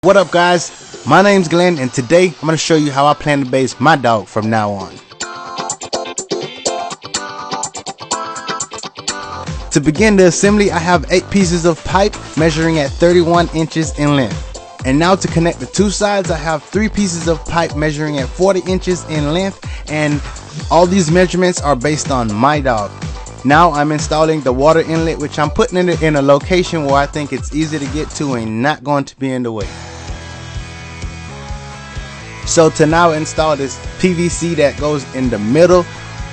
What up guys, my name's Glenn and today I'm going to show you how I plan to bathe my dog from now on. To begin the assembly, I have 8 pieces of pipe measuring at 31 inches in length. And now to connect the two sides, I have 3 pieces of pipe measuring at 40 inches in length, and all these measurements are based on my dog. Now I'm installing the water inlet, which I'm putting it in a location where I think it's easy to get to and not going to be in the way. So to now install this PVC that goes in the middle,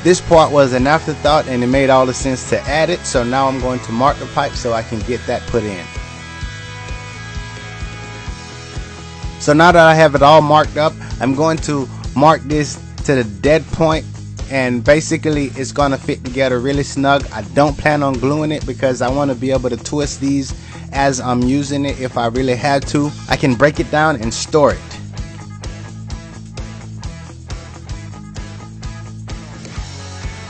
this part was an afterthought and it made all the sense to add it. So now I'm going to mark the pipe so I can get that put in. So now that I have it all marked up, I'm going to mark this to the dead point, and basically it's gonna fit together really snug. I don't plan on gluing it because I want to be able to twist these as I'm using it. If I really had to, I can break it down and store it.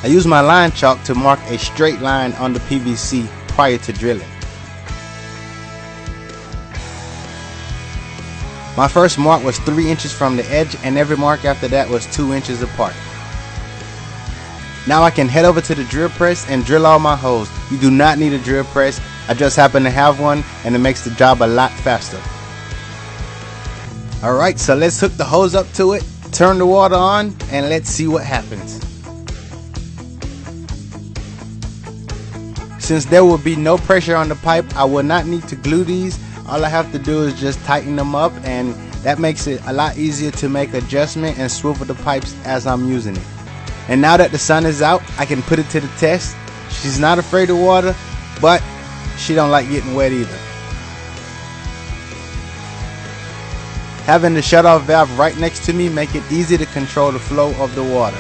I use my line chalk to mark a straight line on the PVC prior to drilling. My first mark was 3 inches from the edge, and every mark after that was 2 inches apart. Now I can head over to the drill press and drill all my holes. You do not need a drill press, I just happen to have one and it makes the job a lot faster. Alright, so let's hook the hose up to it, turn the water on, and let's see what happens. Since there will be no pressure on the pipe, I will not need to glue these. All I have to do is just tighten them up, and that makes it a lot easier to make adjustment and swivel the pipes as I'm using it. And now that the sun is out, I can put it to the test. She's not afraid of water, but she don't like getting wet either. Having the shutoff valve right next to me make it easy to control the flow of the water.